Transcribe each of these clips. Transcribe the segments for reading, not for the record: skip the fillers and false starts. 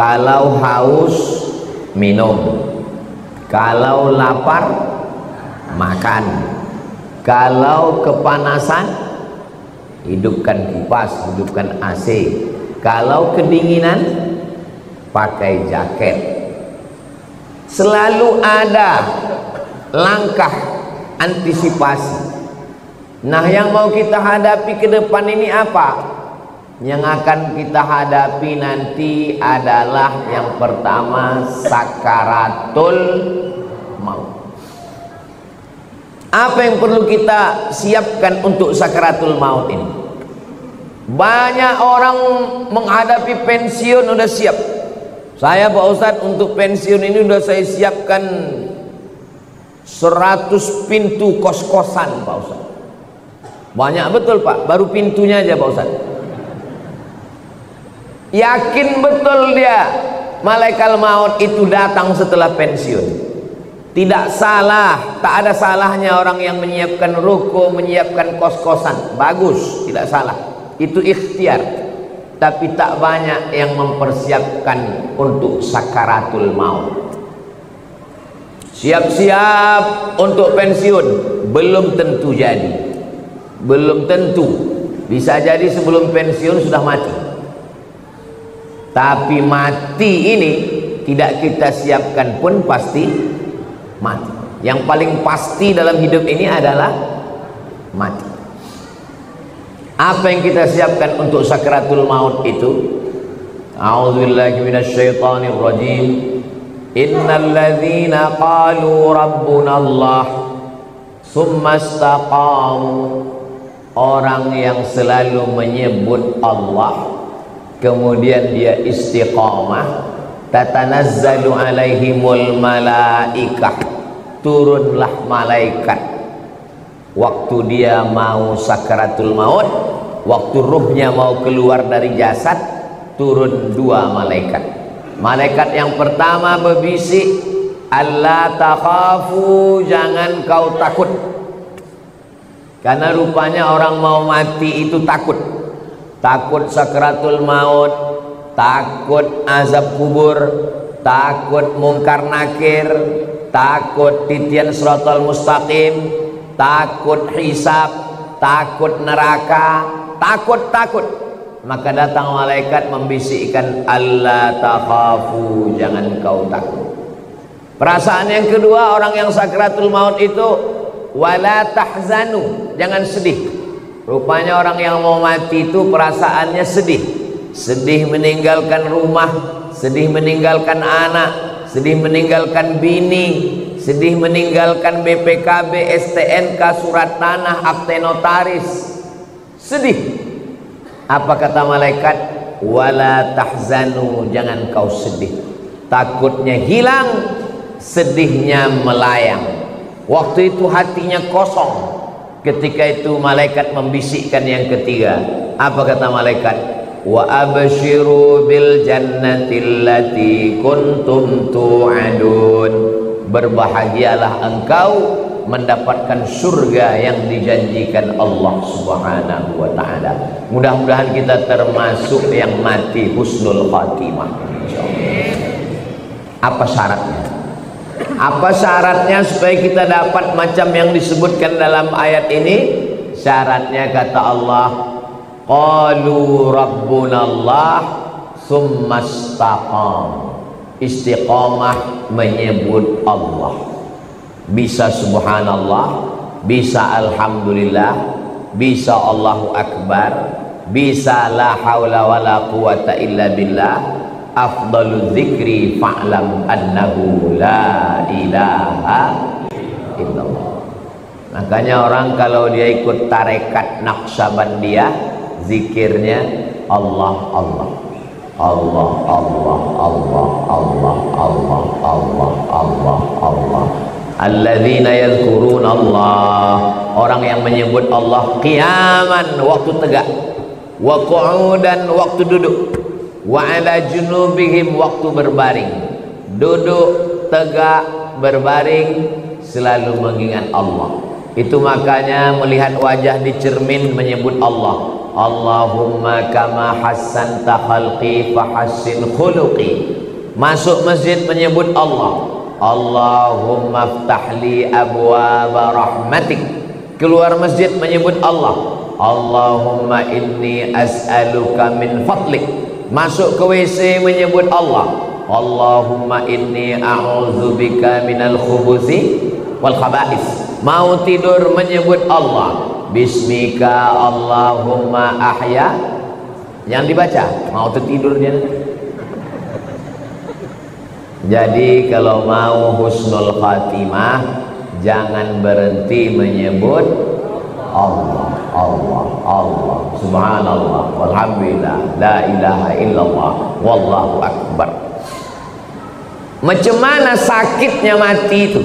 Kalau haus minum, kalau lapar makan, kalau kepanasan hidupkan kipas, hidupkan AC, kalau kedinginan pakai jaket. Selalu ada langkah antisipasi. Nah, yang mau kita hadapi ke depan ini apa? Yang akan kita hadapi nanti adalah yang pertama, sakaratul maut. Apa yang perlu kita siapkan untuk sakaratul maut ini? Banyak orang menghadapi pensiun udah siap. Saya Pak Ustadz untuk pensiun ini udah saya siapkan 100 pintu kos-kosan Pak Ustadz. Banyak betul Pak, baru pintunya aja Pak Ustadz. Yakin betul dia malaikat maut itu datang setelah pensiun. Tidak salah, tak ada salahnya orang yang menyiapkan ruko, menyiapkan kos-kosan. Bagus, tidak salah. Itu ikhtiar. Tapi tak banyak yang mempersiapkan untuk sakaratul maut. Siap-siap untuk pensiun, belum tentu jadi. Belum tentu. Bisa jadi sebelum pensiun sudah mati. Tapi mati ini tidak kita siapkan pun pasti mati. Yang paling pasti dalam hidup ini adalah mati. Apa yang kita siapkan untuk sakaratul maut itu? A'udzubillahi minasyaitonir rajim. Innal ladzina qalu rabbuna Allah tsumma istaqamu. Orang yang selalu menyebut Allah kemudian dia istiqamah, tatanazzalu alaihimul malaikah, turunlah malaikat waktu dia mau sakaratul maut, waktu ruhnya mau keluar dari jasad, turun dua malaikat. Malaikat yang pertama berbisik, alla takhafu, jangan kau takut. Karena rupanya orang mau mati itu takut. Takut sakaratul maut, takut azab kubur, takut mungkar nakir, takut titian siratal mustaqim, takut hisab, takut neraka, takut. Maka datang malaikat membisikkan, alla takhafu, jangan kau takut. Perasaan yang kedua orang yang sakaratul maut itu, wala tahzanu, jangan sedih. Rupanya orang yang mau mati itu perasaannya sedih. Sedih meninggalkan rumah, sedih meninggalkan anak, sedih meninggalkan bini, sedih meninggalkan BPKB, STNK, surat tanah, akte notaris. Sedih. Apa kata malaikat? Wala tahzanu, jangan kau sedih. Takutnya hilang, sedihnya melayang. Waktu itu hatinya kosong. Ketika itu malaikat membisikkan yang ketiga. Apa kata malaikat? Wa abshiru bil jannati allati kuntum tu'adun. Berbahagialah engkau mendapatkan surga yang dijanjikan Allah Subhanahu wa taala. Mudah-mudahan kita termasuk yang mati husnul khatimah insyaallah. Apa syaratnya? Apa syaratnya supaya kita dapat macam yang disebutkan dalam ayat ini? Syaratnya kata Allah, qalu rabbunallah tsumma istaqam. Istiqamah menyebut Allah. Bisa subhanallah, bisa alhamdulillah, bisa Allahu akbar, bisa la haula wala quwata illa billah. Afdalu dzikri fa'lam annahu la ilaha illallah. Makanya orang kalau dia ikut tarekat Naqsabandiyah, zikirnya Allah Allah Allah Allah Allah Allah Allah Allah Allah Allah. Alladzina yadhkuruna Allah, orang yang menyebut Allah qiyaman, waktu tegak, wa qu'udan, waktu duduk, wa ala junubihim, waktu berbaring. Duduk, tegak, berbaring, selalu mengingat Allah. Itu makanya melihat wajah di cermin menyebut Allah. Allahumma kama hassanta khalqi fahassin khuluqi. Masuk masjid menyebut Allah. Allahumma ftahli abwaaba rahmatik. Keluar masjid menyebut Allah. Allahumma inni as'aluka min fadlik. Masuk ke WC menyebut Allah. Allahumma inni a'udzubika minal khubuthi wal khaba'is. Mau tidur menyebut Allah. Bismika Allahumma ahya. Yang dibaca mau tertidur dia. Jadi kalau mau husnul khatimah, jangan berhenti menyebut Allah, Allah, Allah, subhanallah, walhamdulillah, la ilaha illallah, wallahu akbar. Macam mana sakitnya mati itu?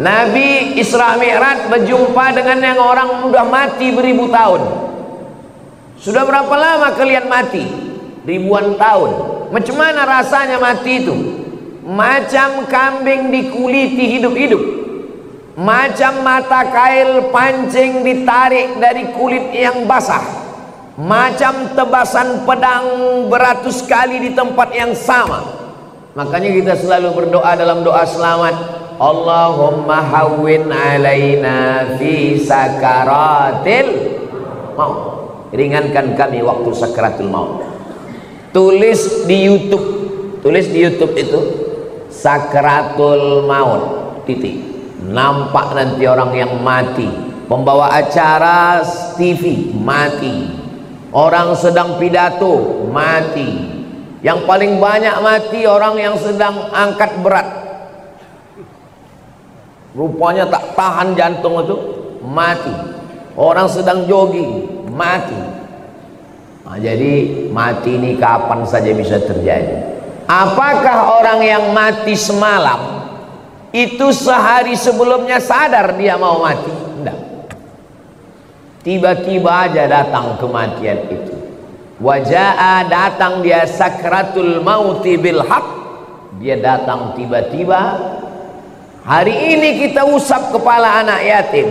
Nabi Isra Mi'raj berjumpa dengan yang orang sudah mati beribu tahun. Sudah berapa lama kalian mati? Ribuan tahun. Macam mana rasanya mati itu? Macam kambing dikuliti hidup-hidup, macam mata kail pancing ditarik dari kulit yang basah, macam tebasan pedang beratus kali di tempat yang sama. Makanya kita selalu berdoa dalam doa selamat, Allahumma hawwin alaina fi sakaratil maut. Ringankan kami waktu sakaratul maut. Tulis di YouTube itu sakaratul maut titik. Nampak nanti orang yang mati, pembawa acara TV mati, orang sedang pidato mati, yang paling banyak mati orang yang sedang angkat berat, rupanya tak tahan jantung itu mati, orang sedang jogging mati. Nah, jadi mati ini kapan saja bisa terjadi. Apakah orang yang mati semalam itu sehari sebelumnya sadar dia mau mati? Tidak. Tiba-tiba aja datang kematian itu. Waja'a, datang dia sakratul mauti bil haq. Dia datang tiba-tiba. Hari ini kita usap kepala anak yatim,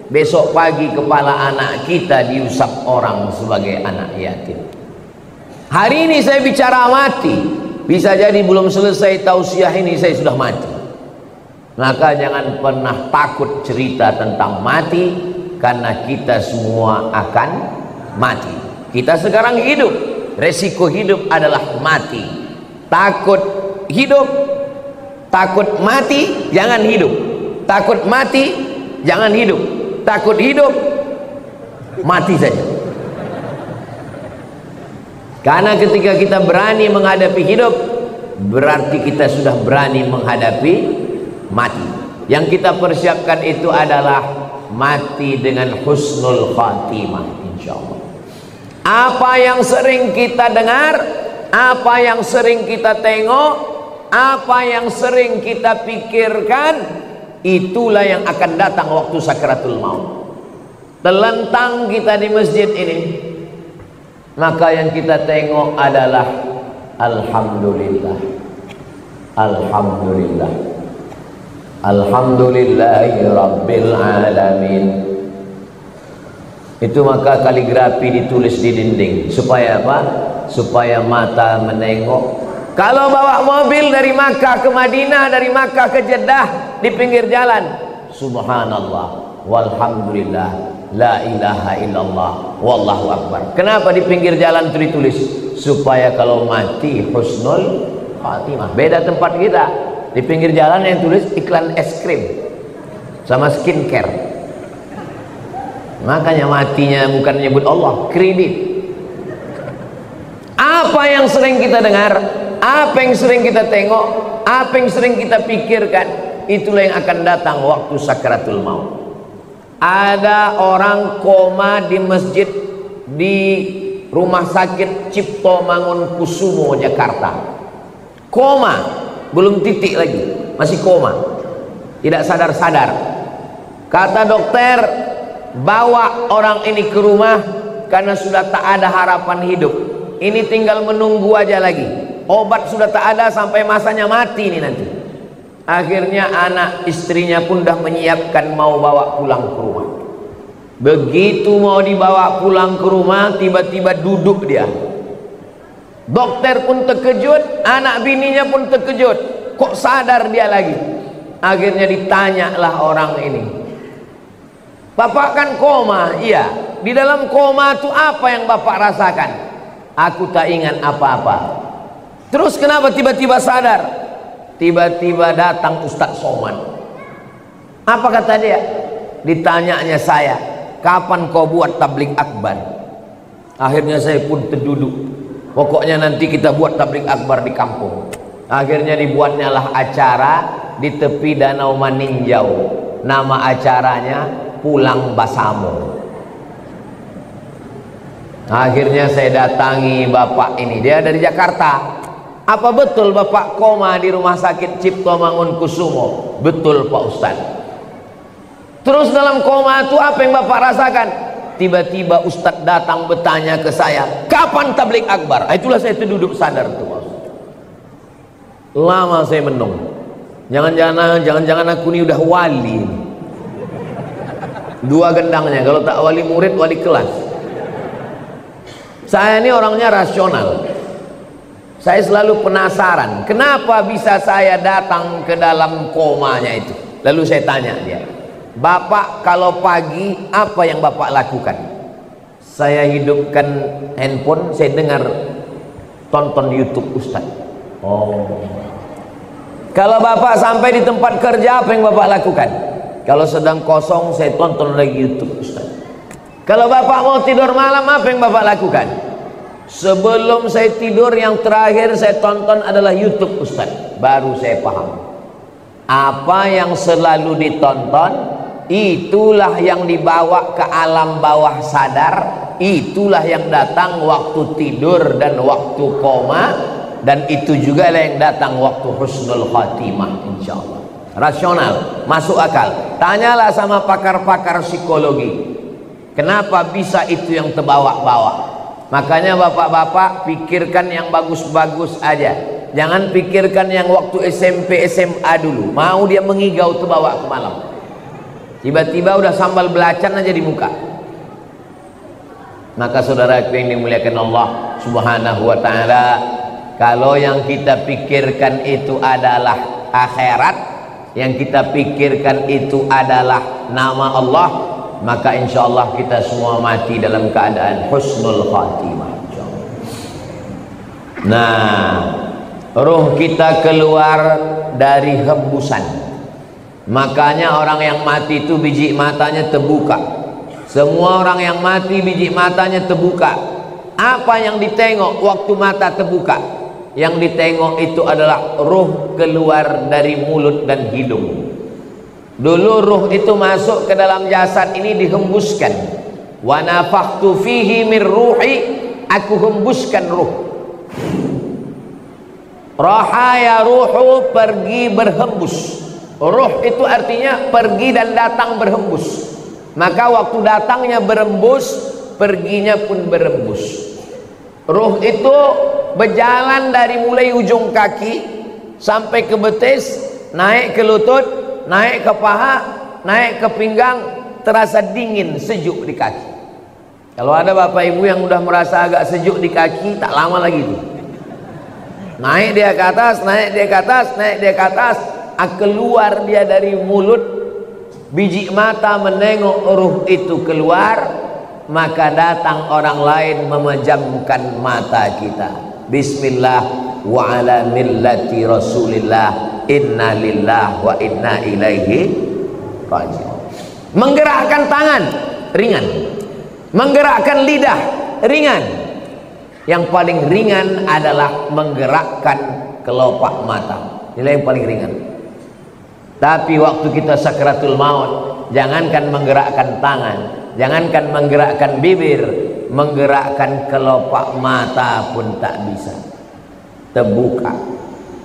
besok pagi kepala anak kita diusap orang sebagai anak yatim. Hari ini saya bicara mati, bisa jadi belum selesai tausiah ini saya sudah mati. Maka jangan pernah takut cerita tentang mati, karena kita semua akan mati. Kita sekarang hidup, resiko hidup adalah mati. Takut hidup, takut mati, jangan hidup. Takut mati, jangan hidup. Takut hidup, mati saja. Karena ketika kita berani menghadapi hidup, berarti kita sudah berani menghadapi mati. Yang kita persiapkan itu adalah mati dengan husnul khatimah, insyaallah. Apa yang sering kita dengar, apa yang sering kita tengok, apa yang sering kita pikirkan, itulah yang akan datang waktu sakaratul maut. Telentang kita di masjid ini, maka yang kita tengok adalah alhamdulillah, alhamdulillah, alhamdulillahi rabbil alamin. Itu maka kaligrafi ditulis di dinding. Supaya apa? Supaya mata menengok. Kalau bawa mobil dari Makkah ke Madinah, dari Makkah ke Jeddah, di pinggir jalan, subhanallah walhamdulillah, la ilaha illallah, wallahu akbar. Kenapa di pinggir jalan itu ditulis? Supaya kalau mati husnul khatimah. Beda tempat kita, di pinggir jalan yang tulis iklan es krim sama skincare. Makanya matinya bukan menyebut Allah, kredit. Apa yang sering kita dengar, apa yang sering kita tengok, apa yang sering kita pikirkan, itulah yang akan datang waktu sakaratul maut. Ada orang koma di masjid di Rumah Sakit Cipto Mangunkusumo Jakarta. Koma, belum titik lagi, masih koma, tidak sadar-sadar. Kata dokter, bawa orang ini ke rumah karena sudah tak ada harapan hidup. Ini tinggal menunggu aja lagi. Obat sudah tak ada sampai masanya mati ini nanti. Akhirnya anak istrinya pun dah menyiapkan mau bawa pulang ke rumah. Begitu mau dibawa pulang ke rumah, tiba-tiba duduk dia. Dokter pun terkejut, anak bininya pun terkejut. Kok sadar dia lagi? Akhirnya ditanyalah orang ini, "Bapak kan koma?" "Iya." "Di dalam koma itu apa yang Bapak rasakan?" "Aku tak ingat apa-apa." "Terus kenapa tiba-tiba sadar?" Tiba-tiba datang Ustadz Somad. Apa kata dia? Ditanyanya saya, "Kapan kau buat tabligh akbar?" Akhirnya saya pun terduduk. Pokoknya nanti kita buat tabligh akbar di kampung. Akhirnya dibuatnya lah acara di tepi Danau Maninjau. Nama acaranya Pulang Basamo. Akhirnya saya datangi bapak ini, dia dari Jakarta. "Apa betul Bapak koma di rumah sakit Cipto Mangunkusumo?" "Betul Pak Ustadz." "Terus dalam koma itu apa yang Bapak rasakan?" Tiba-tiba Ustadz datang bertanya ke saya, "Kapan tabligh akbar?" Itulah saya duduk sadar tuh. Lama saya menung. Jangan-jangan aku ini udah wali. Dua gendangnya, kalau tak wali murid, wali kelas. Saya ini orangnya rasional. Saya selalu penasaran, kenapa bisa saya datang ke dalam komanya itu. Lalu saya tanya dia, "Bapak kalau pagi apa yang Bapak lakukan?" Saya hidupkan handphone, saya dengar tonton YouTube Ustadz. "Oh." "Kalau Bapak sampai di tempat kerja apa yang Bapak lakukan?" "Kalau sedang kosong saya tonton lagi YouTube Ustaz." "Kalau Bapak mau tidur malam apa yang Bapak lakukan?" "Sebelum saya tidur yang terakhir saya tonton adalah YouTube Ustaz." Baru saya paham, apa yang selalu ditonton itulah yang dibawa ke alam bawah sadar, itulah yang datang waktu tidur dan waktu koma, dan itu juga lah yang datang waktu husnul khatimah, insyaallah. Rasional, masuk akal. Tanyalah sama pakar-pakar psikologi, kenapa bisa itu yang terbawa-bawa. Makanya bapak-bapak pikirkan yang bagus-bagus aja, jangan pikirkan yang waktu SMP SMA dulu. Mau dia mengigau terbawa ke malam, tiba-tiba udah sambal belacan aja di muka. Maka saudaraku yang dimuliakan Allah Subhanahu wa ta'ala, kalau yang kita pikirkan itu adalah akhirat, yang kita pikirkan itu adalah nama Allah, maka insya Allah kita semua mati dalam keadaan husnul khatimah. Nah, ruh kita keluar dari hembusan. Makanya orang yang mati itu biji matanya terbuka. Semua orang yang mati biji matanya terbuka. Apa yang ditengok waktu mata terbuka? Yang ditengok itu adalah ruh keluar dari mulut dan hidung. Dulu ruh itu masuk ke dalam jasad ini dihembuskan. Wa nafakhtu fihi min ruhi, aku hembuskan ruh. Rahaya ruhu, pergi berhembus. Ruh itu artinya pergi dan datang berhembus. Maka waktu datangnya berembus, perginya pun berembus. Ruh itu berjalan dari mulai ujung kaki sampai ke betis, naik ke lutut, naik ke paha, naik ke pinggang, terasa dingin, sejuk di kaki. Kalau ada bapak ibu yang udah merasa agak sejuk di kaki, tak lama lagi itu. Naik dia ke atas, naik dia ke atas, naik dia ke atas, keluar dia dari mulut, biji mata menengok ruh itu keluar. Maka datang orang lain memejamkan mata kita. Bismillah wa ala millati Rasulillah, inna lillah wa inna ilaihi raji'un. Menggerakkan tangan ringan, menggerakkan lidah ringan. Yang paling ringan adalah menggerakkan kelopak mata. Inilah yang paling ringan. Tapi waktu kita sakratul maut, jangankan menggerakkan tangan, jangankan menggerakkan bibir, menggerakkan kelopak mata pun tak bisa. Terbuka.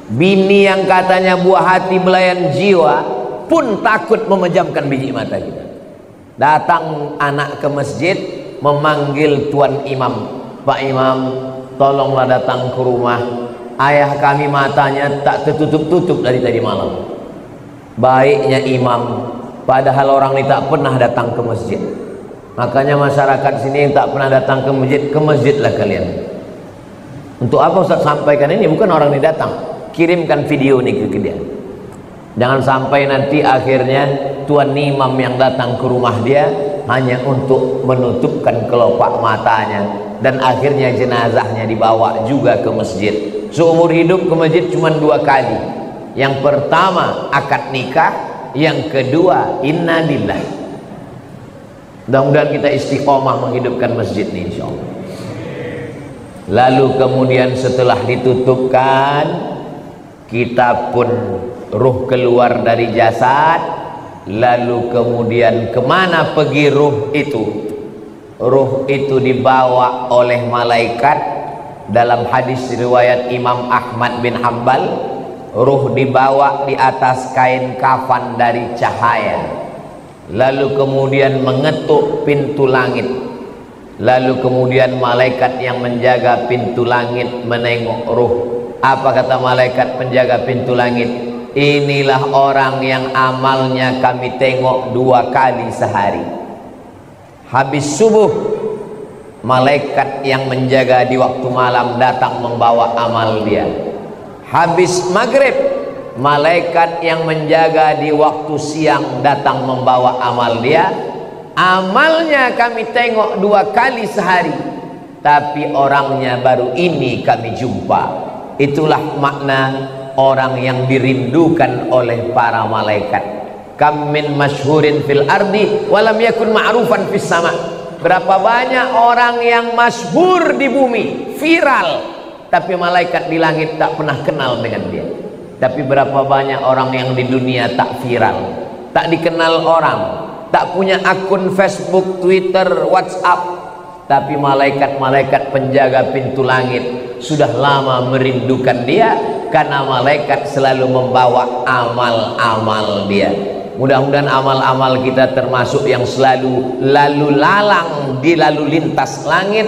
Bini yang katanya buah hati belayan jiwa pun takut memejamkan biji mata kita. Datang anak ke masjid memanggil tuan imam, "Pak Imam, tolonglah datang ke rumah. Ayah kami matanya tak tertutup-tutup dari tadi malam." Baiknya imam, padahal orang ini tak pernah datang ke masjid. Makanya masyarakat sini yang tak pernah datang ke masjidlah kalian. Untuk apa Ustaz sampaikan ini? Bukan orang ini datang, kirimkan video ini ke dia. Jangan sampai nanti akhirnya tuan imam yang datang ke rumah dia hanya untuk menutupkan kelopak matanya, dan akhirnya jenazahnya dibawa juga ke masjid. Seumur hidup ke masjid cuma 2 kali. Yang pertama akad nikah, yang kedua inna lillah. Mudah-mudahan kita istiqomah menghidupkan masjid ini insyaallah. Lalu kemudian setelah ditutupkan, kita pun ruh keluar dari jasad. Lalu kemudian kemana pergi ruh itu? Ruh itu dibawa oleh malaikat. Dalam hadis riwayat Imam Ahmad bin Hanbal, ruh dibawa di atas kain kafan dari cahaya, lalu kemudian mengetuk pintu langit. Lalu kemudian malaikat yang menjaga pintu langit menengok ruh. Apa kata malaikat penjaga pintu langit? Inilah orang yang amalnya kami tengok 2 kali sehari. Habis subuh, malaikat yang menjaga di waktu malam datang membawa amal dia. Habis maghrib, malaikat yang menjaga di waktu siang datang membawa amal dia. Amalnya kami tengok 2 kali sehari, tapi orangnya baru ini kami jumpa. Itulah makna orang yang dirindukan oleh para malaikat. Kam min masyhurin fil ardi walam yakun ma'rufan fis sama. Berapa banyak orang yang masyhur di bumi, viral, tapi malaikat di langit tak pernah kenal dengan dia. Tapi berapa banyak orang yang di dunia tak viral, tak dikenal orang, tak punya akun Facebook, Twitter, WhatsApp, tapi malaikat-malaikat penjaga pintu langit sudah lama merindukan dia, karena malaikat selalu membawa amal-amal dia. Mudah-mudahan amal-amal kita termasuk yang selalu lalu lalang di lalu lintas langit,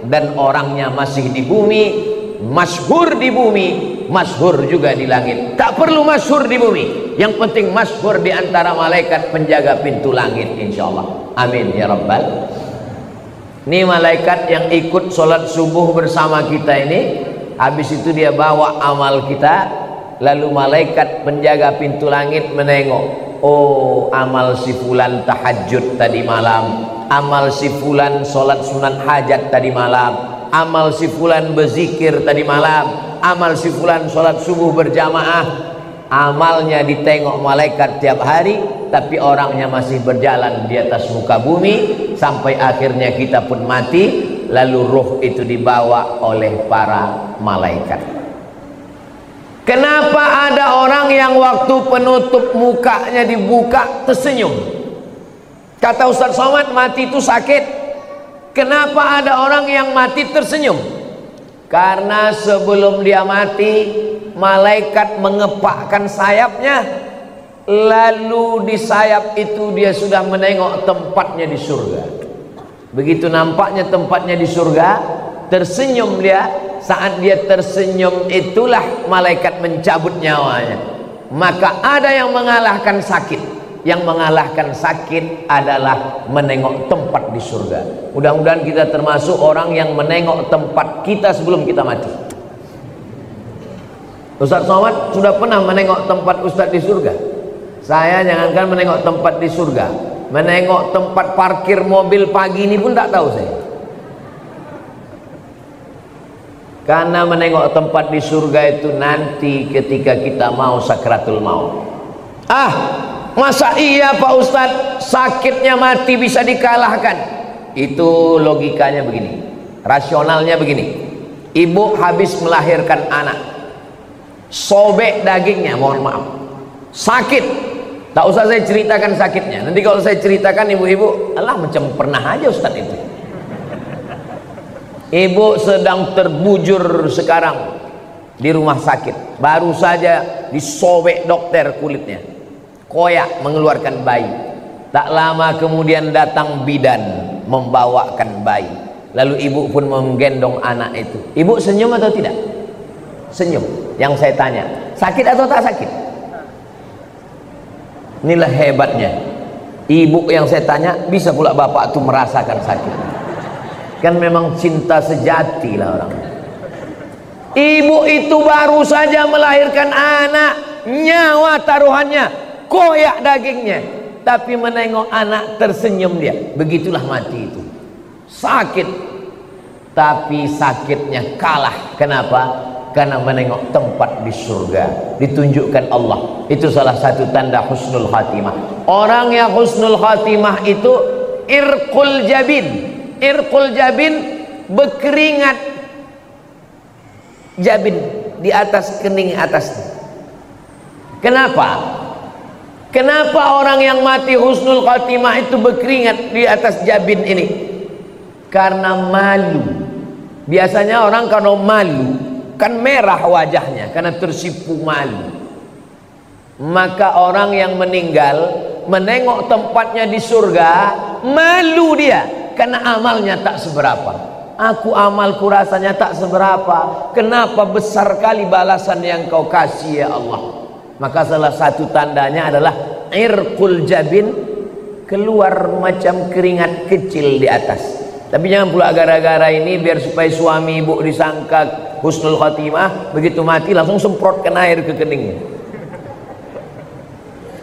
dan orangnya masih di bumi, masyhur di bumi, masyhur juga di langit. Tak perlu masyhur di bumi, yang penting masyhur di antara malaikat penjaga pintu langit insyaallah. Amin ya rabbal. Ini malaikat yang ikut sholat subuh bersama kita ini, habis itu dia bawa amal kita. Lalu malaikat penjaga pintu langit menengok, oh amal si fulan tahajud tadi malam, amal si fulan sholat sunat hajat tadi malam, amal si fulan berzikir tadi malam, amal si fulan sholat subuh berjamaah. Amalnya ditengok malaikat tiap hari, tapi orangnya masih berjalan di atas muka bumi sampai akhirnya kita pun mati. Lalu ruh itu dibawa oleh para malaikat. Kenapa ada orang yang waktu penutup mukanya dibuka tersenyum? Kata Ustaz Somad, mati itu sakit. Kenapa ada orang yang mati tersenyum? Karena sebelum dia mati, malaikat mengepakkan sayapnya, lalu di sayap itu dia sudah menengok tempatnya di surga. Begitu nampaknya tempatnya di surga, tersenyum dia. Saat dia tersenyum itulah malaikat mencabut nyawanya. Maka ada yang mengalahkan sakit. Yang mengalahkan sakit adalah menengok tempat di surga. Mudah-mudahan kita termasuk orang yang menengok tempat kita sebelum kita mati. Ustaz Somad sudah pernah menengok tempat Ustaz di surga? Saya jangankan menengok tempat di surga, menengok tempat parkir mobil pagi ini pun tak tahu saya. Karena menengok tempat di surga itu nanti ketika kita mau sakratul maut. Masa iya Pak Ustadz, sakitnya mati bisa dikalahkan? Itu logikanya begini, rasionalnya begini. Ibu habis melahirkan anak, sobek dagingnya, mohon maaf, sakit. Tak usah saya ceritakan sakitnya. Nanti kalau saya ceritakan ibu-ibu, alah macam pernah aja Ustadz itu. Ibu sedang terbujur sekarang di rumah sakit, baru saja disobek dokter kulitnya, koyak mengeluarkan bayi. Tak lama kemudian datang bidan membawakan bayi, lalu ibu pun menggendong anak itu. Ibu senyum atau tidak? Senyum. Yang saya tanya, sakit atau tak sakit? Inilah hebatnya. Ibu yang saya tanya, bisa pula bapak tuh merasakan sakit. Kan memang cinta sejati lah orang. Ibu itu baru saja melahirkan anak, nyawa taruhannya, koyak dagingnya, tapi menengok anak tersenyum dia. Begitulah mati itu. Sakit, tapi sakitnya kalah. Kenapa? Karena menengok tempat di surga, ditunjukkan Allah. Itu salah satu tanda husnul khatimah. Orang yang husnul khatimah itu irqul jabin. Irqul jabin, berkeringat jabin di atas kening atasnya. Kenapa? Kenapa orang yang mati husnul khatimah itu berkeringat di atas jabin ini? Karena malu. Biasanya orang kalau malu kan merah wajahnya karena tersipu malu. Maka orang yang meninggal menengok tempatnya di surga, malu dia karena amalnya tak seberapa. Aku amalku rasanya tak seberapa, kenapa besar kali balasan yang kau kasih ya Allah. Maka salah satu tandanya adalah irqul jabin, keluar macam keringat kecil di atas. Tapi jangan pula gara-gara ini biar supaya suami ibu disangka husnul khatimah, begitu mati langsung semprotkan air ke keningnya.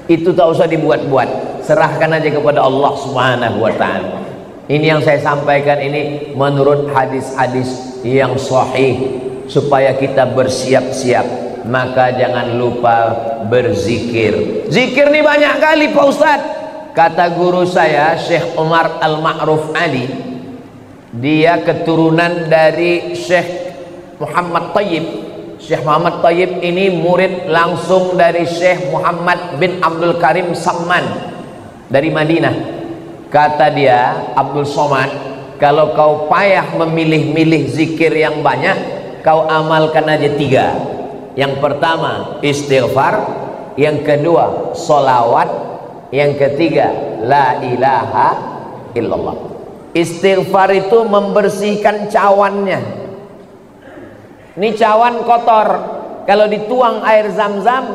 Itu tak usah dibuat-buat, serahkan aja kepada Allah Subhanahu wa ta'ala. Ini yang saya sampaikan ini menurut hadis-hadis yang sahih, supaya kita bersiap-siap. Maka jangan lupa berzikir. Zikir ini banyak kali Pak Ustadz. Kata guru saya Syekh Umar Al-Ma'ruf Ali, dia keturunan dari Syekh Muhammad Tayyib. Syekh Muhammad Tayyib ini murid langsung dari Syekh Muhammad bin Abdul Karim Samman dari Madinah. Kata dia, Abdul Somad, kalau kau payah memilih-milih zikir yang banyak, kau amalkan aja 3. Yang pertama istighfar, yang kedua solawat, yang ketiga la ilaha illallah. Istighfar itu membersihkan cawannya. Ini cawan kotor, kalau dituang air zam-zam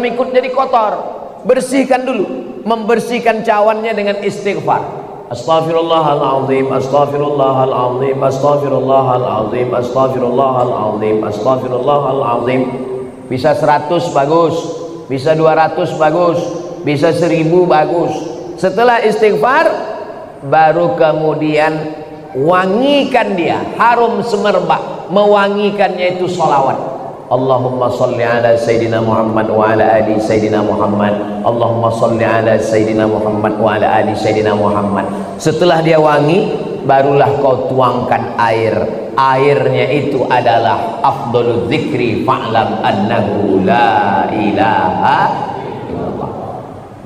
ikut jadi kotor. Bersihkan dulu, membersihkan cawannya dengan istighfar. Astaghfirullahaladzim, astaghfirullahaladzim, astaghfirullahaladzim, astaghfirullahaladzim, astaghfirullahaladzim. Bisa 100 bagus, bisa 200 bagus, bisa 1000 bagus. Setelah istighfar, baru kemudian wangikan dia, harum semerbak. Mewangikannya itu sholawat. Allahumma salli ala Sayyidina Muhammad wa ala ali Sayyidina Muhammad. Allahumma salli ala Sayyidina Muhammad wa ala ali Sayyidina Muhammad. Setelah dia wangi, barulah kau tuangkan air. Airnya itu adalah afdhalul dzikri fa'lam annahu la ilaha illallah.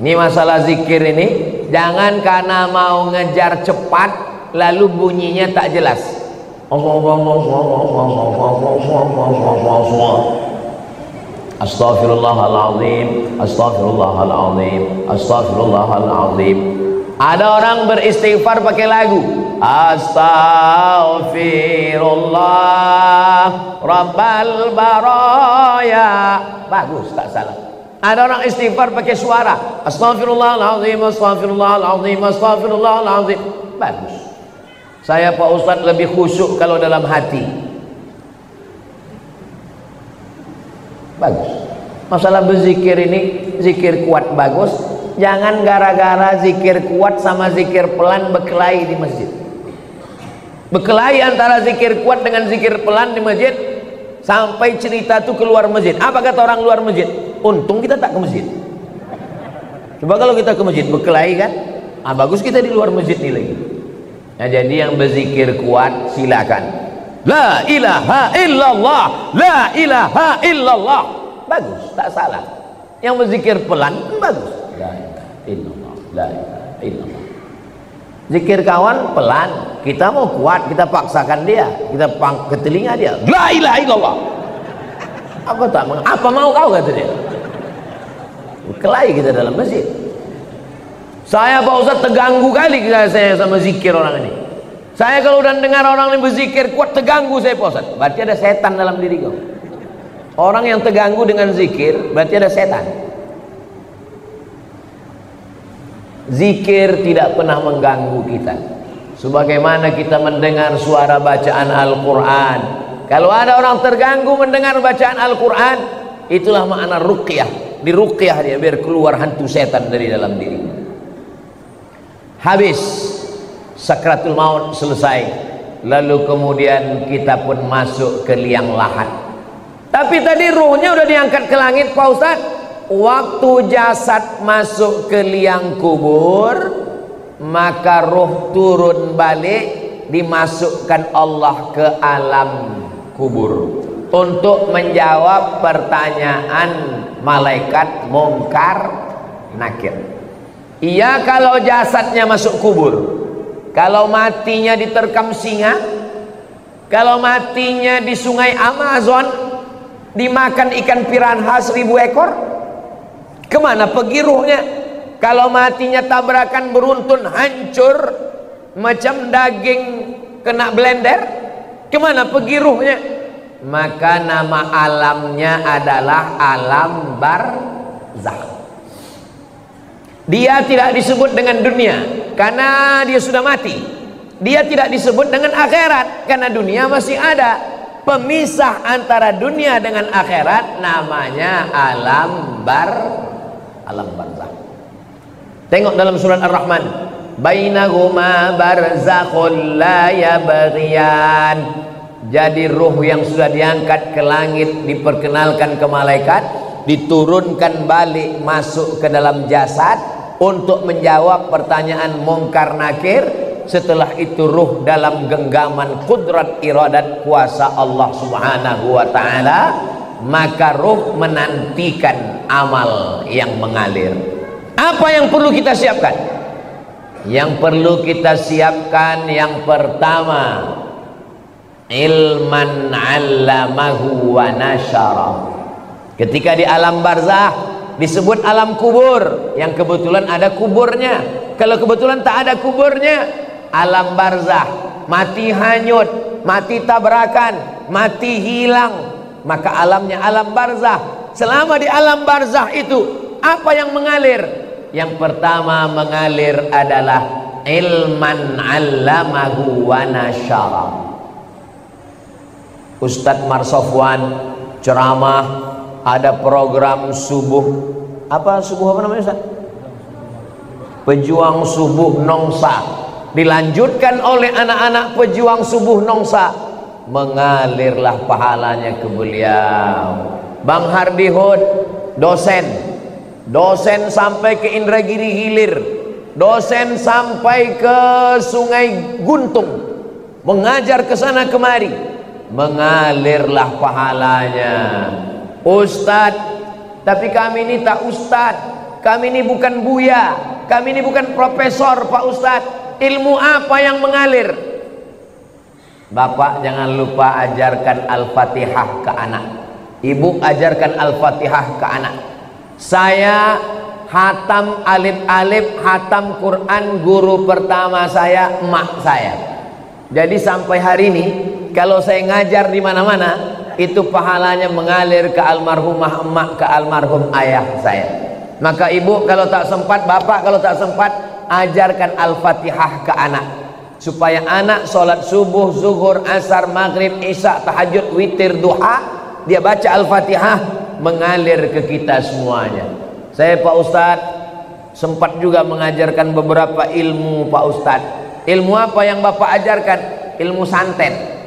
Ini masalah zikir ini, jangan karena mau ngejar cepat lalu bunyinya tak jelas. Astaghfirullahaladzim, astaghfirullahaladzim, astaghfirullahaladzim. Ada orang beristighfar pakai lagu. Astaghfirullah Rabbal baraya. Bagus, tak salah. Ada orang istighfar pakai suara. Astaghfirullahaladzim, astaghfirullahaladzim, astaghfirullahaladzim. Bagus. Saya Pak Ustadz lebih khusyuk kalau dalam hati. Bagus. Masalah berzikir ini, zikir kuat bagus. Jangan gara-gara zikir kuat sama zikir pelan berkelahi di masjid. Berkelahi antara zikir kuat dengan zikir pelan di masjid, sampai cerita tuh keluar masjid. Apa kata orang luar masjid? Untung kita tak ke masjid. Coba kalau kita ke masjid berkelahi kan? Bagus kita di luar masjid nih lagi. Nah, jadi yang berzikir kuat silakan. La ilaha illallah, la ilaha illallah. Bagus, tak salah. Yang berzikir pelan bagus. La ilaha illallah, la ilaha illallah. Zikir kawan pelan, kita mau kuat, kita paksakan dia, kita ke telinga dia. La ilaha illallah. Apa mau kau kata dia? Berkelahi kita dalam masjid. Saya Pak Ustadz terganggu kali saya sama zikir orang ini. Saya kalau udah dengar orang yang berzikir kuat terganggu saya Pak Ustadz. Berarti ada setan dalam diri kau. Orang yang terganggu dengan zikir berarti ada setan. Zikir tidak pernah mengganggu kita. Sebagaimana kita mendengar suara bacaan Al-Quran. Kalau ada orang terganggu mendengar bacaan Al-Quran, itulah makna ruqyah. Di ruqyah dia biar keluar hantu setan dari dalam diri. Habis sakratul maut selesai, lalu kemudian kita pun masuk ke liang lahat. Tapi tadi ruhnya udah diangkat ke langit Pak Ustadz. Waktu jasad masuk ke liang kubur, maka ruh turun balik, dimasukkan Allah ke alam kubur untuk menjawab pertanyaan malaikat Munkar Nakir. Iya, kalau jasadnya masuk kubur, kalau matinya diterkam singa, kalau matinya di sungai Amazon dimakan ikan piranha 1000 ekor, kemana pergi ruhnya? Kalau matinya tabrakan beruntun hancur macam daging kena blender, kemana pergi ruhnya? Maka nama alamnya adalah alam barzakh. Dia tidak disebut dengan dunia karena dia sudah mati. Dia tidak disebut dengan akhirat karena dunia masih ada. Pemisah antara dunia dengan akhirat namanya alam barzakh. Tengok dalam surat Ar-Rahman, bainahuma barzakhul la yabghiyan. Jadi ruh yang sudah diangkat ke langit diperkenalkan ke malaikat, diturunkan balik masuk ke dalam jasad untuk menjawab pertanyaan Munkar Nakir. Setelah itu ruh dalam genggaman kudrat iradat kuasa Allah Subhanahu wa ta'ala, maka ruh menantikan amal yang mengalir. Apa yang perlu kita siapkan? Yang perlu kita siapkan yang pertama, ilman 'allamahu wa nasyara. Ketika di alam barzakh disebut alam kubur, yang kebetulan ada kuburnya. Kalau kebetulan tak ada kuburnya, alam barzakh, mati hanyut, mati tabrakan, mati hilang, maka alamnya alam barzakh. Selama di alam barzakh itu apa yang mengalir? Yang pertama mengalir adalah ilman 'allamahu wa nasyara. Ustadz Marsofwan ceramah, ada program subuh, apa namanya Ustaz? Pejuang Subuh Nongsa, dilanjutkan oleh anak-anak pejuang Subuh Nongsa, mengalirlah pahalanya ke beliau. Bang Hardi Hud, dosen sampai ke Indragiri Hilir, dosen sampai ke Sungai Guntung, mengajar ke sana kemari, mengalirlah pahalanya. Ustadz, tapi kami ini tak ustadz, kami ini bukan buya, kami ini bukan profesor Pak Ustadz, ilmu apa yang mengalir? Bapak jangan lupa ajarkan Al-Fatihah ke anak, ibu ajarkan Al-Fatihah ke anak. Saya hatam alif-alif, hatam Quran, guru pertama saya emak saya. Jadi sampai hari ini kalau saya ngajar di mana-mana, itu pahalanya mengalir ke almarhumah emak, ke almarhum ayah saya. Maka ibu kalau tak sempat, bapak kalau tak sempat, ajarkan Al-Fatihah ke anak, supaya anak sholat subuh, zuhur, asar, maghrib, isya, tahajud, witir, duha, dia baca Al-Fatihah, mengalir ke kita semuanya. Saya Pak Ustadz sempat juga mengajarkan beberapa ilmu Pak Ustadz. Ilmu apa yang bapak ajarkan? Ilmu santet.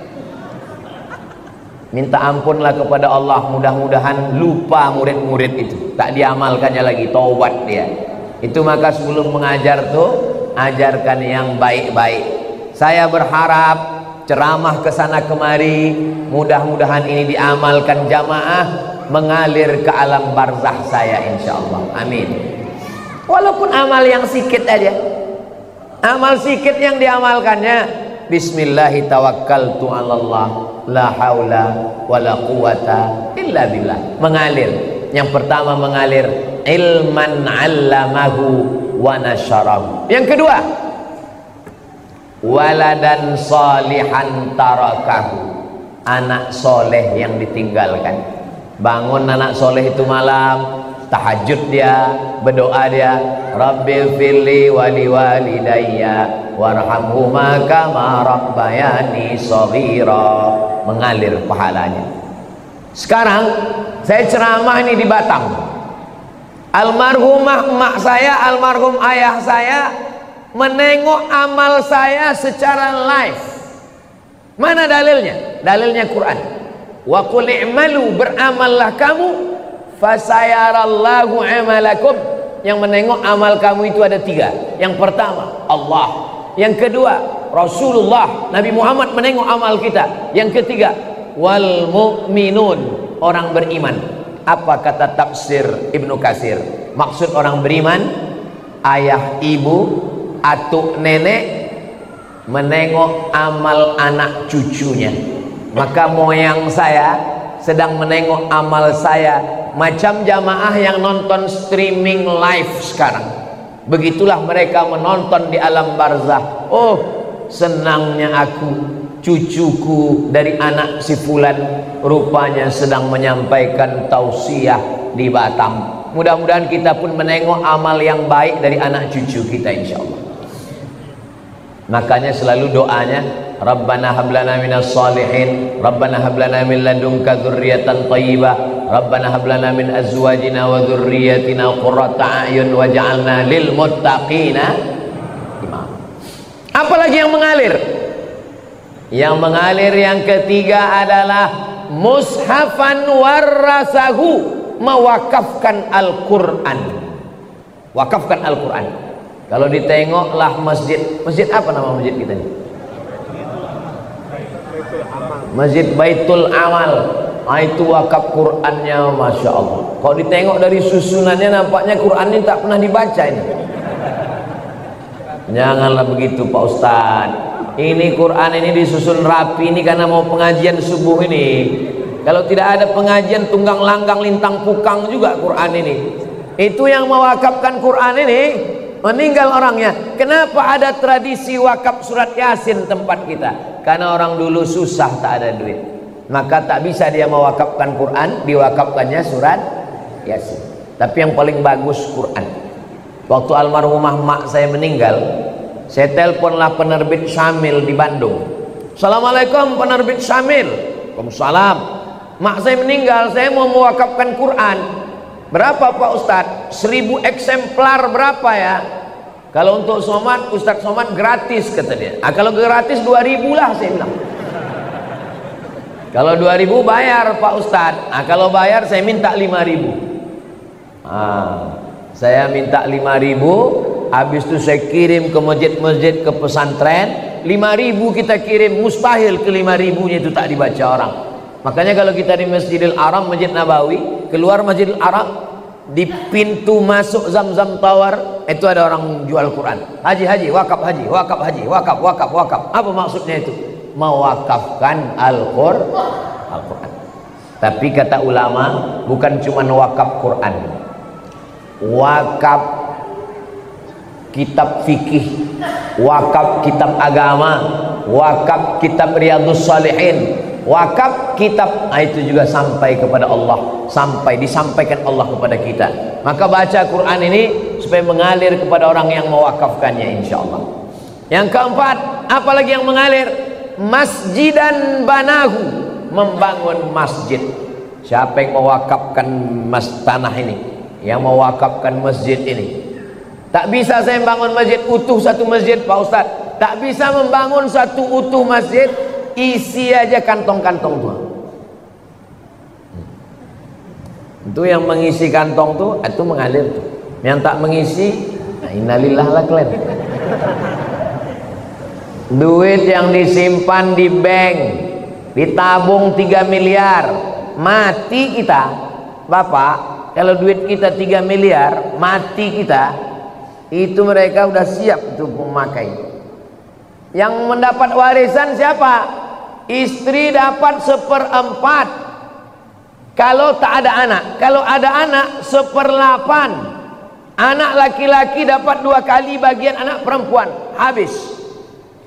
Minta ampunlah kepada Allah, mudah-mudahan lupa murid-murid itu, tak diamalkannya lagi, taubat dia. Itu maka sebelum mengajar tuh ajarkan yang baik-baik. Saya berharap ceramah ke sana kemari, mudah-mudahan ini diamalkan jamaah, mengalir ke alam barzakh saya insyaallah. Amin. Walaupun amal yang sikit aja, amal sikit yang diamalkannya, bismillahi tawakkaltu 'alallah la haula wala quwata illa billah, mengalir. Yang pertama mengalir ilman 'allamahu wa nasyarahu. Yang kedua, waladan salihan tarakahu, anak soleh yang ditinggalkan. Bangun anak soleh itu malam, tahajud dia, berdoa dia, Rabbil firli wali walidayya warhamhuma kama rabbayani shaghira, mengalir pahalanya. Sekarang saya ceramah ini di Batam. Almarhumah emak saya, almarhum ayah saya menengok amal saya secara live. Mana dalilnya? Dalilnya Quran. Wa qul i'malu, beramallah kamu, fasayarallahu amalakum. Yang menengok amal kamu itu ada 3. Yang pertama Allah, yang kedua Rasulullah Nabi Muhammad menengok amal kita, yang ketiga wal mu'minun, orang beriman. Apa kata tafsir Ibnu Katsir? Maksud orang beriman, ayah, ibu, atuk, nenek menengok amal anak cucunya. Maka moyang saya sedang menengok amal saya, macam jamaah yang nonton streaming live sekarang. Begitulah mereka menonton di alam barzah. Oh, senangnya aku, cucuku dari anak si fulan rupanya sedang menyampaikan tausiah di Batam. Mudah-mudahan kita pun menengok amal yang baik dari anak cucu kita, insyaallah. Makanya selalu doanya, Rabbana hablana minas salihin, Rabbana hablana min ladunka dzurriyyatan thayyibah, Rabbana hablana min azwajina wa dzurriyyatina qurrata a'yun waj'alna lil muttaqina imama. Apalagi yang mengalir? Yang mengalir yang ketiga adalah mushafan warasahu, mewakafkan Al-Quran. Wakafkan Al-Quran. Kalau ditengoklah masjid, masjid apa nama masjid kita ini? Masjid Baitul Amal. Nah, itu wakaf Qurannya, Masya Allah. Kalau ditengok dari susunannya nampaknya Quran ini tak pernah dibaca ini. Janganlah begitu Pak Ustadz. Ini Quran ini disusun rapi ini karena mau pengajian subuh ini. Kalau tidak ada pengajian tunggang langgang lintang pukang juga Quran ini. Itu yang mewakafkan Quran ini meninggal orangnya. Kenapa ada tradisi wakaf surat Yasin tempat kita? Karena orang dulu susah, tak ada duit, maka tak bisa dia mewakafkan Quran, diwakafkannya surat Yasin. Tapi yang paling bagus Quran. Waktu almarhumah mak saya meninggal, saya teleponlah penerbit Syamil di Bandung. Assalamualaikum penerbit Syamil. Waalaikumsalam. Mak saya meninggal, saya mau mewakafkan Quran. Berapa Pak Ustadz? 1000 eksemplar berapa ya? Kalau untuk Somad, Ustadz Somad gratis kata dia. Kalau gratis 2000 lah saya bilang. Kalau 2000 bayar Pak Ustadz. Kalau bayar saya minta 5000. Saya minta 5000. Habis itu saya kirim ke masjid-masjid, ke pesantren. 5000 kita kirim, mustahil ke 5000-nya itu tak dibaca orang. Makanya kalau kita di Masjidil Haram, Masjid Nabawi, keluar Masjidil Haram, di pintu masuk Zamzam Tower itu ada orang jual Quran. Haji, wakaf haji, wakaf haji, wakaf, wakaf, wakaf. Apa maksudnya itu? Mewakafkan Al-Quran. Tapi kata ulama, bukan cuma wakaf Quran, wakaf kitab fikih, wakaf kitab agama, wakaf kitab Riyadhus Shalihin, wakaf kitab. Nah, itu juga sampai kepada Allah, sampai disampaikan Allah kepada kita. Maka baca Quran ini supaya mengalir kepada orang yang mewakafkannya, insyaallah. Yang keempat, apalagi yang mengalir? Masjidan banahu, membangun masjid. Siapa yang mewakafkan tanah ini, yang mewakafkan masjid ini? Tak bisa saya membangun masjid utuh, satu masjid Pak Ustadz. Tak bisa membangun satu utuh masjid, isi aja kantong-kantong tuh. Itu yang mengisi kantong tuh, itu mengalir tuh. Yang tak mengisi, nah innalillah lah kalian. Duit yang disimpan di bank, ditabung 3 miliar, mati kita, Bapak. Kalau duit kita 3 miliar, mati kita, itu mereka udah siap untuk memakai. Yang mendapat warisan siapa? Istri dapat 1/4 kalau tak ada anak. Kalau ada anak 1/8. Anak laki-laki dapat 2 kali bagian anak perempuan. Habis.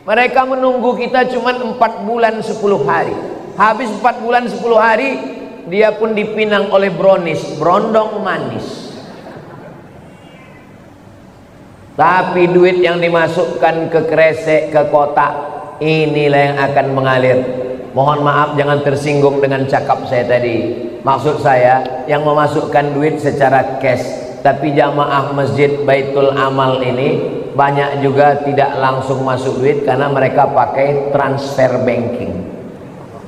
Mereka menunggu kita cuma 4 bulan 10 hari. Habis 4 bulan 10 hari, dia pun dipinang oleh brownies, brondong manis. Tapi duit yang dimasukkan ke kresek, ke kotak, inilah yang akan mengalir. Mohon maaf jangan tersinggung dengan cakap saya tadi. Maksud saya yang memasukkan duit secara cash. Tapi jamaah masjid Baitul Amal ini banyak juga tidak langsung masuk duit karena mereka pakai transfer banking.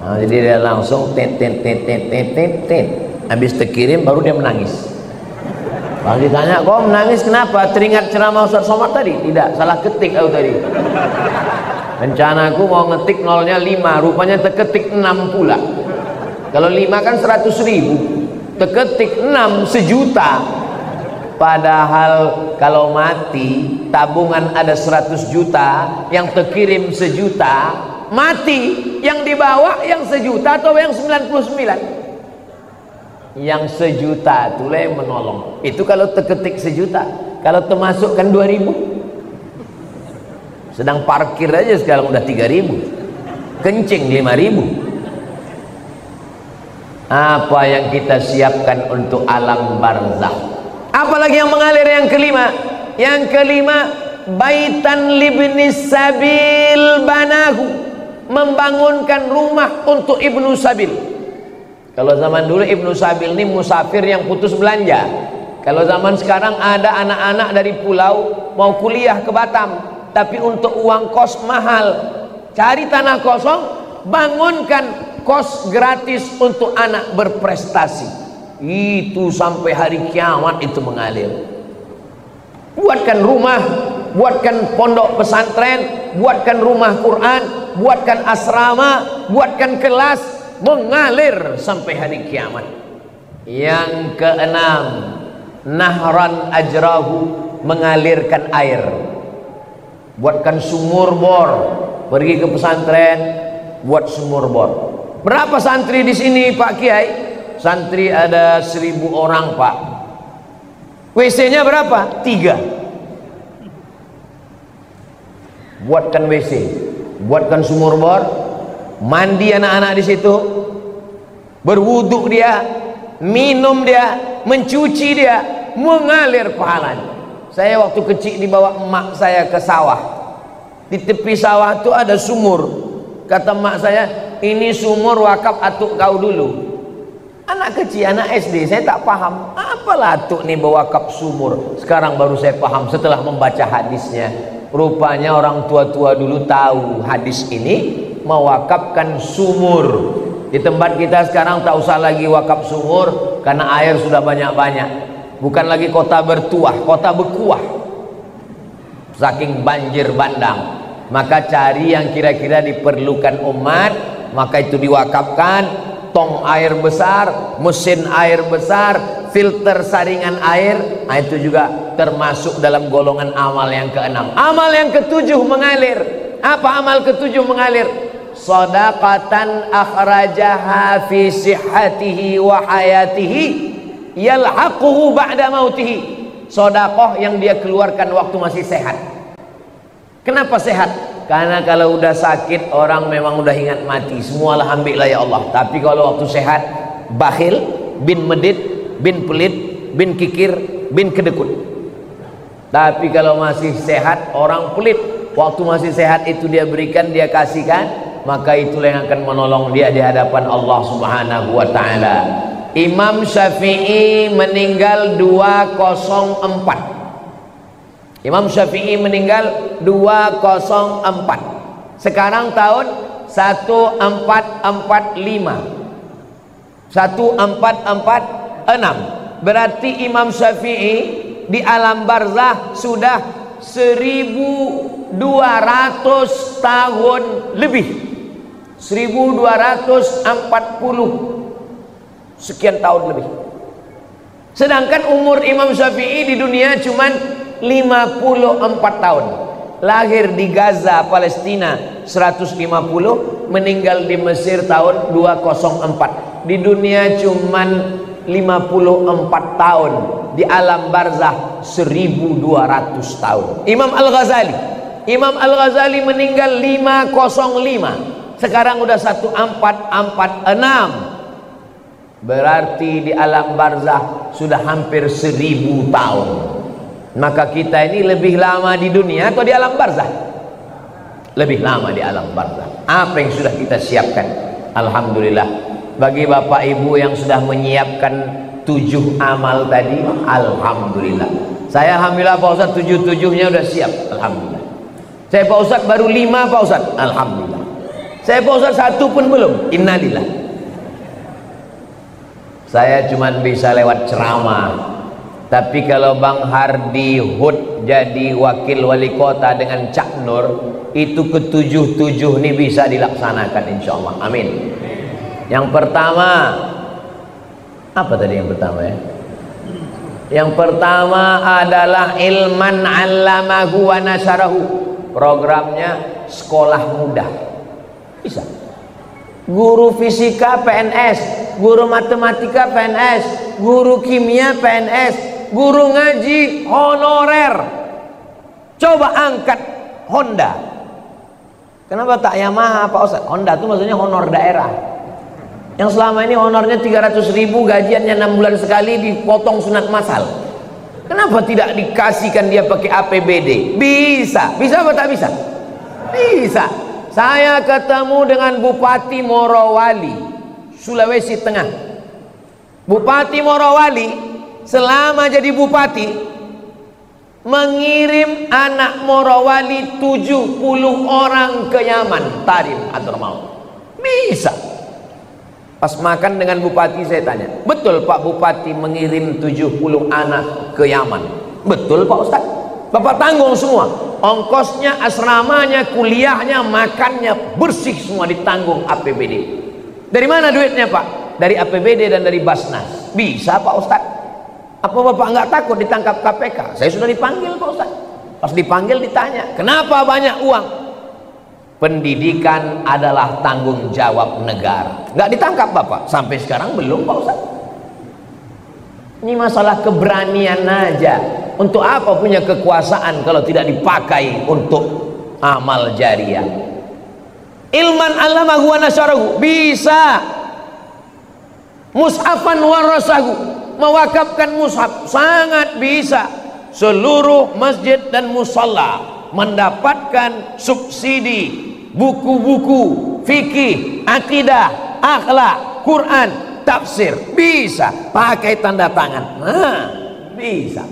Nah, jadi dia langsung tit. Habis terkirim baru dia menangis. Kalau ditanya, kok menangis kenapa? Teringat ceramah Ustaz Somad tadi? Tidak, salah ketik aku tadi. Rencanaku mau ngetik nolnya 5, rupanya terketik 6 pula. Kalau 5 kan 100.000, terketik 6 sejuta. Padahal kalau mati tabungan ada 100 juta, yang terkirim sejuta, mati yang dibawa yang sejuta atau yang 99? Yang sejuta itulah yang menolong. Itu kalau terketik sejuta. Kalau termasukkan 2.000, sedang parkir aja sekarang udah 3.000, kencing 5.000. Apa yang kita siapkan untuk alam barzakh? Apalagi yang mengalir yang kelima? Yang kelima, baitan libnis sabil banahu, membangunkan rumah untuk ibnu sabil. Kalau zaman dulu ibnu sabil ini musafir yang putus belanja. Kalau zaman sekarang ada anak-anak dari pulau mau kuliah ke Batam, tapi untuk uang kos mahal. Cari tanah kosong, bangunkan kos gratis untuk anak berprestasi. Itu sampai hari kiamat itu mengalir. Buatkan rumah, buatkan pondok pesantren, buatkan rumah Quran, buatkan asrama, buatkan kelas, mengalir sampai hari kiamat. Yang keenam, nahran ajrahu, mengalirkan air. Buatkan sumur bor, pergi ke pesantren, buat sumur bor. Berapa santri di sini Pak Kiai? Santri ada 1.000 orang Pak. WC-nya berapa? 3. Buatkan WC, buatkan sumur bor, mandi anak-anak di situ, berwuduk dia, minum dia, mencuci dia, mengalir pahalanya. Saya waktu kecil dibawa emak saya ke sawah. Di tepi sawah itu ada sumur. Kata emak saya, ini sumur wakaf atuk kau dulu. Anak kecil, anak SD, saya tak paham. Apalah atuk nih bewakaf sumur. Sekarang baru saya paham setelah membaca hadisnya. Rupanya orang tua-tua dulu tahu hadis ini mewakafkan sumur. Di tempat kita sekarang tak usah lagi wakaf sumur karena air sudah banyak-banyak. Bukan lagi kota bertuah, kota berkuah saking banjir bandang. Maka cari yang kira-kira diperlukan umat, maka itu diwakafkan. Tong air besar, mesin air besar, filter saringan air. Nah, itu juga termasuk dalam golongan amal yang keenam. Amal yang ketujuh mengalir. Apa amal ketujuh mengalir? Shadaqatan akhrajaha fi sihhatihi wa hayatihi yalhaquhu ba'da mautihi. Sedekah yang dia keluarkan waktu masih sehat. Kenapa sehat? Karena kalau udah sakit orang memang udah ingat mati. Semualah ambillah ya Allah. Tapi kalau waktu sehat, bakhil, bin medit, bin pelit, bin kikir, bin kedekut. Tapi kalau masih sehat, orang pelit. Waktu masih sehat itu dia berikan, dia kasihkan, maka itulah yang akan menolong dia di hadapan Allah Subhanahu wa taala. Imam Syafi'i meninggal 204. Imam Syafi'i meninggal 204. Sekarang tahun 1445. 1446. Berarti Imam Syafi'i di alam barzah sudah 1200 tahun lebih. 1240 sekian tahun lebih. Sedangkan umur Imam Syafi'i di dunia cuman 54 tahun. Lahir di Gaza, Palestina 150, meninggal di Mesir tahun 204. Di dunia cuman 54 tahun, di alam barzah 1200 tahun. Imam Al-Ghazali meninggal 505. Sekarang udah 1446. Berarti di alam barzah sudah hampir 1000 tahun. Maka kita ini lebih lama di dunia atau di alam barzah? Lebih lama di alam barzah. Apa yang sudah kita siapkan? Alhamdulillah. Bagi bapak ibu yang sudah menyiapkan 7 amal tadi, alhamdulillah. Saya alhamdulillah Pak Ustadz 7-7-nya udah siap, alhamdulillah. Saya Pak Ustadz baru 5 Pak Ustadz, alhamdulillah. Saya Pak Ustadz 1 pun belum, innalillah. Saya cuma bisa lewat ceramah. Tapi kalau Bang Hardi Hud jadi wakil wali kota dengan Cak Nur, itu ke-7 ini bisa dilaksanakan insya Allah, amin. Yang pertama, apa tadi yang pertama ya? Yang pertama adalah ilman 'allamahu wa nasarahu. Programnya sekolah mudah. Bisa. Guru fisika PNS, guru matematika PNS, guru kimia PNS, guru ngaji honorer. Coba angkat Honda. Kenapa tak Yamaha Pak Ustadz? Honda itu maksudnya honor daerah. Yang selama ini honornya 300.000, gajiannya 6 bulan sekali, dipotong sunat masal. Kenapa tidak dikasihkan dia pakai APBD? Bisa. Bisa apa tak bisa? Bisa. Saya ketemu dengan Bupati Morowali, Sulawesi Tengah. Bupati Morowali selama jadi bupati mengirim anak Morowali 70 orang ke Yaman, Tarim atau mau. Bisa. Pas makan dengan bupati saya tanya, betul Pak Bupati mengirim 70 anak ke Yaman? Betul Pak Ustadz. Bapak tanggung semua, ongkosnya, asramanya, kuliahnya, makannya, bersih semua ditanggung APBD. Dari mana duitnya Pak? Dari APBD dan dari Basnas. Bisa Pak Ustadz. Apa Bapak nggak takut ditangkap KPK? Saya sudah dipanggil Pak Ustadz. Pas dipanggil ditanya, kenapa banyak uang? Pendidikan adalah tanggung jawab negara. Nggak ditangkap Bapak? Sampai sekarang belum Pak Ustadz. Ini masalah keberanian aja. Untuk apa punya kekuasaan kalau tidak dipakai untuk amal jariah? Ilman 'allamahu wa nasarahu. Bisa. Mushafan warasahu, mewakafkan mushaf, sangat bisa. Seluruh masjid dan musalla mendapatkan subsidi buku-buku fikih, akidah, akhlak, Quran, tafsir. Bisa pakai tanda tangan. Nah, bisa.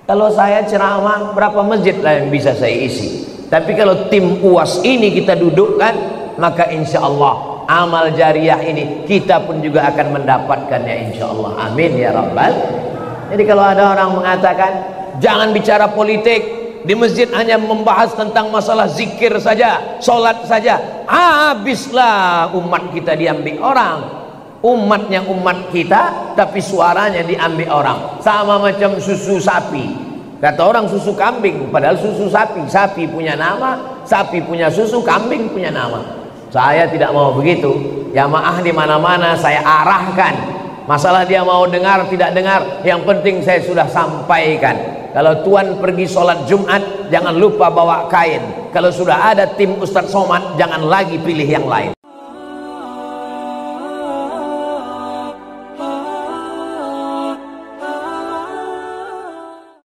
Kalau saya ceramah, berapa masjid lah yang bisa saya isi? Tapi kalau tim UAS ini kita dudukkan, maka insya Allah amal jariah ini kita pun juga akan mendapatkannya insya Allah. Amin ya Rabbal. Jadi kalau ada orang mengatakan jangan bicara politik, di masjid hanya membahas tentang masalah zikir saja, sholat saja, habislah umat kita diambil orang. Umatnya umat kita, tapi suaranya diambil orang. Sama macam susu sapi. Kata orang susu kambing, padahal susu sapi. Sapi punya nama, sapi punya susu, kambing punya nama. Saya tidak mau begitu. Jamaah di mana-mana saya arahkan. Masalah dia mau dengar tidak dengar, yang penting saya sudah sampaikan. Kalau tuan pergi sholat Jumat, jangan lupa bawa kain. Kalau sudah ada tim Ustadz Somad, jangan lagi pilih yang lain.